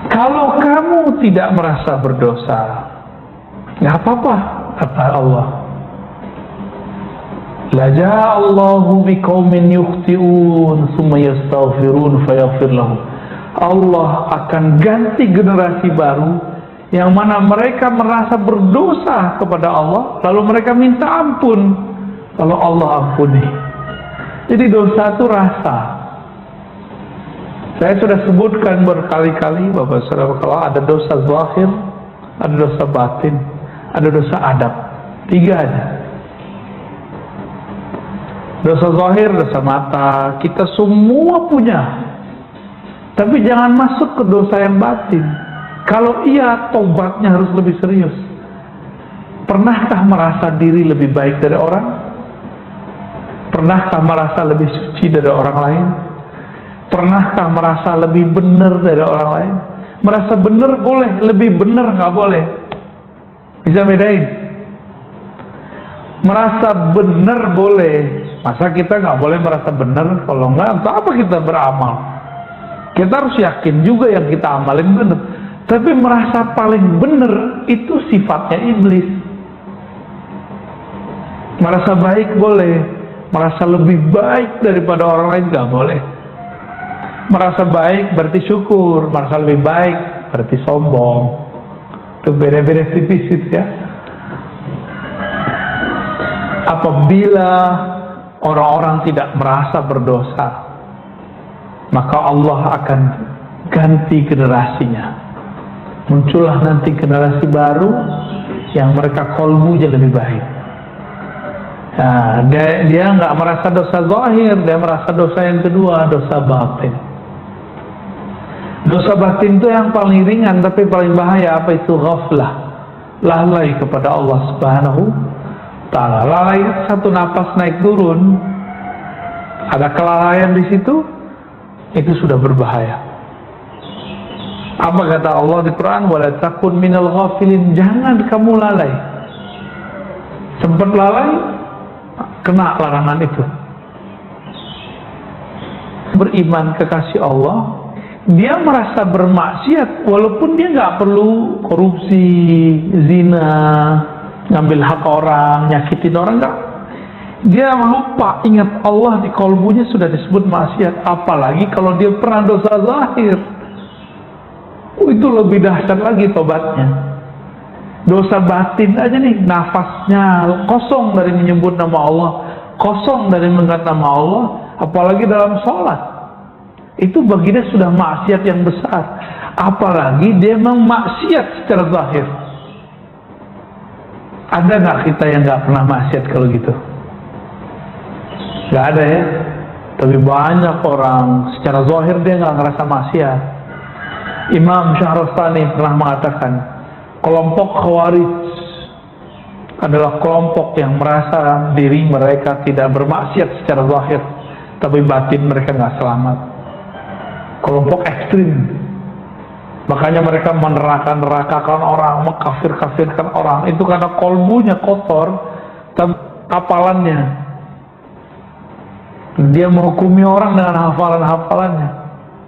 Kalau kamu tidak merasa berdosa, nggak apa-apa, kata Allah. La ja'allahu biqaumin yukhti'un tsumma yastaghfirun fayaghfir lahum. Allah akan ganti generasi baru yang mana mereka merasa berdosa kepada Allah, lalu mereka minta ampun, lalu Allah ampuni. Jadi dosa itu rasa. Saya sudah sebutkan berkali-kali Bapak Saudara, kalau ada dosa zahir, ada dosa batin, ada dosa adab. 3 aja. Dosa zahir, dosa mata, kita semua punya. Tapi jangan masuk ke dosa yang batin. Kalau iya, tobatnya harus lebih serius. Pernahkah merasa diri lebih baik dari orang? Pernahkah merasa lebih suci dari orang lain? Pernahkah merasa lebih benar dari orang lain? Merasa benar boleh, lebih benar nggak boleh. Bisa bedain? Merasa benar boleh. Masa kita nggak boleh merasa benar? Kalau nggak, untuk apa kita beramal? Kita harus yakin juga yang kita amalin benar. Tapi merasa paling benar itu sifatnya iblis. Merasa baik boleh, merasa lebih baik daripada orang lain nggak boleh. Merasa baik berarti syukur, merasa lebih baik berarti sombong. Itu beda-beda tipis itu ya. Apabila orang-orang tidak merasa berdosa, maka Allah akan ganti generasinya. Muncullah nanti generasi baru yang mereka kolbunya lebih baik. Nah, dia nggak merasa dosa zahir, dia merasa dosa yang kedua, dosa batin. Dosa batin itu yang paling ringan tapi paling bahaya. Apa itu? Ghaflah, lalai kepada Allah Subhanahu Ta'ala. Lalai satu napas naik turun, ada kelalaian di situ, itu sudah berbahaya. Apa kata Allah di Quran? Wala takun minal ghafilin. Jangan kamu lalai. Sempat lalai, kena larangan itu. Beriman kekasih Allah, dia merasa bermaksiat walaupun dia nggak perlu korupsi, zina, ngambil hak orang, nyakitin orang, nggak. Dia lupa, ingat Allah di kolbunya sudah disebut maksiat. Apalagi kalau dia pernah dosa zahir, itu lebih dahsyat lagi tobatnya. Dosa batin aja nih, nafasnya kosong dari menyebut nama Allah, kosong dari mengingat nama Allah, apalagi dalam sholat, itu baginya sudah maksiat yang besar. Apalagi dia memang maksiat secara zahir. Ada nggak kita yang nggak pernah maksiat kalau gitu? Nggak ada ya. Tapi banyak orang secara zahir dia nggak ngerasa maksiat. Imam Syahrastani pernah mengatakan, kelompok Khawarij adalah kelompok yang merasa diri mereka tidak bermaksiat secara zahir, tapi batin mereka nggak selamat. Kelompok ekstrim. Makanya mereka meneraka-nerakakan orang, mengkafir-kafirkan orang. Itu karena kolbunya kotor, tapi hafalannya. Dia menghukumi orang dengan hafalan-hafalannya.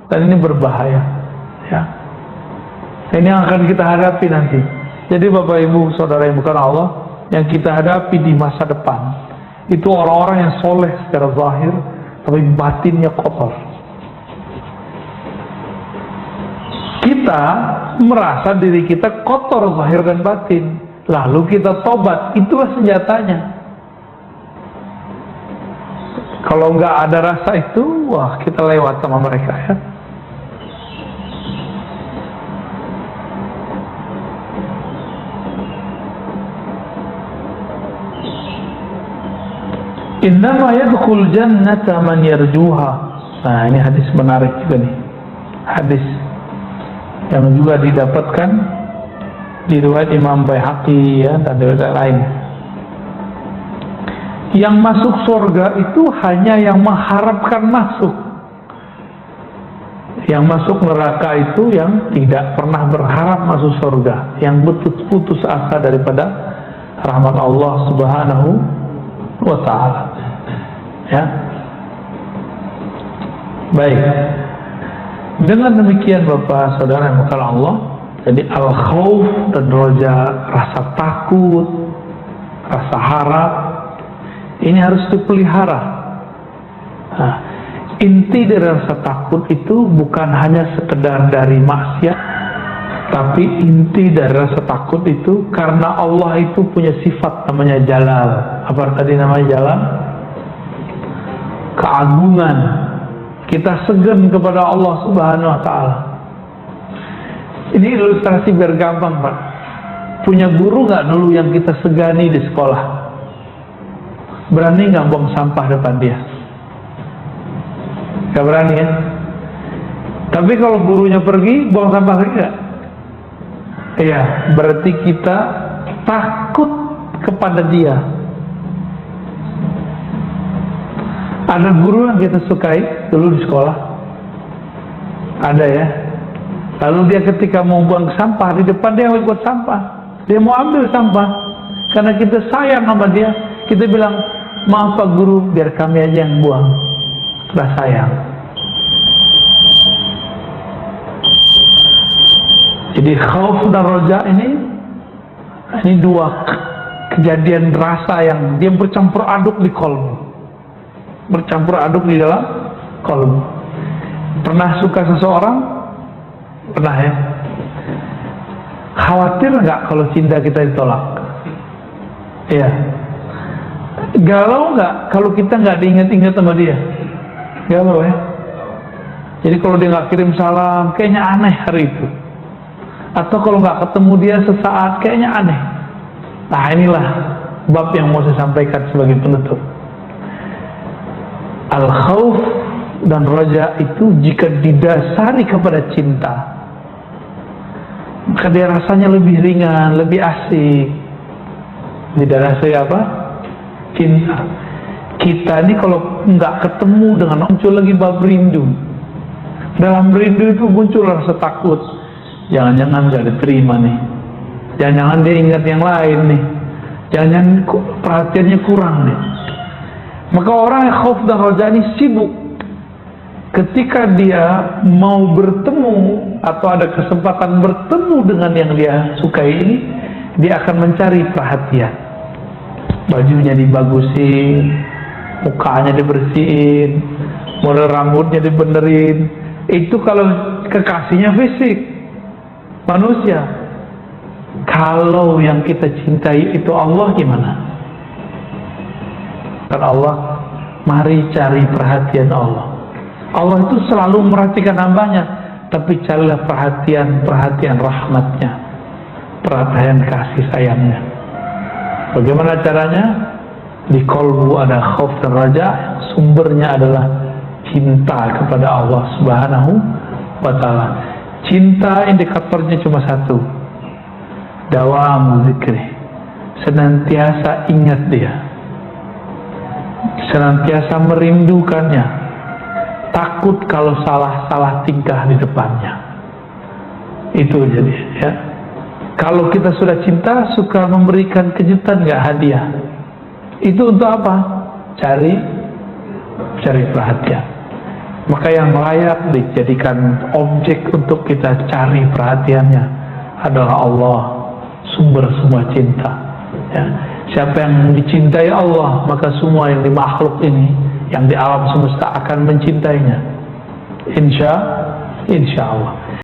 Dan ini berbahaya. Ya. Ini yang akan kita hadapi nanti. Jadi Bapak Ibu Saudara yang bukan Allah, yang kita hadapi di masa depan itu orang-orang yang soleh secara zahir, tapi batinnya kotor. Kita merasa diri kita kotor zahir dan batin, lalu kita tobat, itulah senjatanya. Kalau nggak ada rasa itu, wah kita lewat sama mereka ya. Innama yadkhul jannata man yarjuha. Nah, ini hadis menarik juga nih. Hadis yang juga didapatkan di riwayat Imam Baihaqi ya, dan riwayat lain. Yang masuk surga itu hanya yang mengharapkan masuk. Yang masuk neraka itu yang tidak pernah berharap masuk surga, yang putus asa daripada rahmat Allah Subhanahu wa ta'ala. Ya. Baik. Dengan demikian Bapak Saudara yang bukan Allah, jadi al-khawf dan roja, rasa takut, rasa harap, ini harus dipelihara. Nah, inti dari rasa takut itu bukan hanya sekedar dari maksiat, tapi inti dari rasa takut itu karena Allah itu punya sifat namanya Jalal. Apa tadi namanya Jalal? Keagungan. Kita segan kepada Allah Subhanahu wa Ta'ala. Ini ilustrasi biar gampang, Pak. Punya guru nggak dulu yang kita segani di sekolah? Berani nggak buang sampah depan dia? Nggak berani ya? Tapi kalau gurunya pergi, buang sampah lagi nggak? Iya, berarti kita takut kepada dia. Ada guru yang kita sukai dulu di sekolah? Ada ya? Lalu dia ketika mau buang sampah, di depan dia mau buat sampah. Dia mau ambil sampah. Karena kita sayang sama dia, kita bilang, maaf Pak Guru, biar kami aja yang buang. Sudah sayang. Jadi khauf dan roja ini dua kejadian rasa yang dia bercampur aduk di kolbu. Bercampur aduk di dalam kolbu. Pernah suka seseorang? Pernah ya? Khawatir nggak kalau cinta kita ditolak? Iya. Galau nggak kalau kita nggak diingat-ingat sama dia? Galau ya? Jadi kalau dia nggak kirim salam, kayaknya aneh hari itu. Atau kalau nggak ketemu dia sesaat, kayaknya aneh. Nah inilah bab yang mau saya sampaikan sebagai penutup. Al-khawf dan roja itu jika didasari kepada cinta, maka dia rasanya lebih ringan, lebih asik. Didasari apa? Cinta. Kita ini kalau nggak ketemu dengan muncul lagi bab rindu. Dalam rindu itu muncul rasa takut. Jangan-jangan nggak diterima nih. Jangan-jangan dia ingat yang lain nih. Jangan-jangan perhatiannya kurang nih. Maka orang yang khauf dan roja ini sibuk. Ketika dia mau bertemu atau ada kesempatan bertemu dengan yang dia sukai ini, dia akan mencari perhatian. Bajunya dibagusin, mukanya dibersihin, model rambutnya dibenerin. Itu kalau kekasihnya fisik, manusia. Kalau yang kita cintai itu Allah, gimana? Karena Allah, mari cari perhatian Allah. Allah itu selalu memperhatikan hambanya, tapi carilah perhatian rahmatnya, perhatian kasih sayangnya. Bagaimana caranya? Di kolbu ada khauf dan raja, sumbernya adalah cinta kepada Allah Subhanahu wa Ta'ala. Cinta indikatornya cuma satu, dawam zikri, senantiasa ingat dia, senantiasa merindukannya, takut kalau salah tingkah di depannya. Itu jadi ya. Kalau kita sudah cinta, suka memberikan kejutan nggak, hadiah. Itu untuk apa? Cari perhatian. Maka yang layak dijadikan objek untuk kita cari perhatiannya adalah Allah, sumber semua cinta. Ya. Siapa yang dicintai Allah, maka semua yang di makhluk ini, yang di alam semesta akan mencintainya. Insya Allah.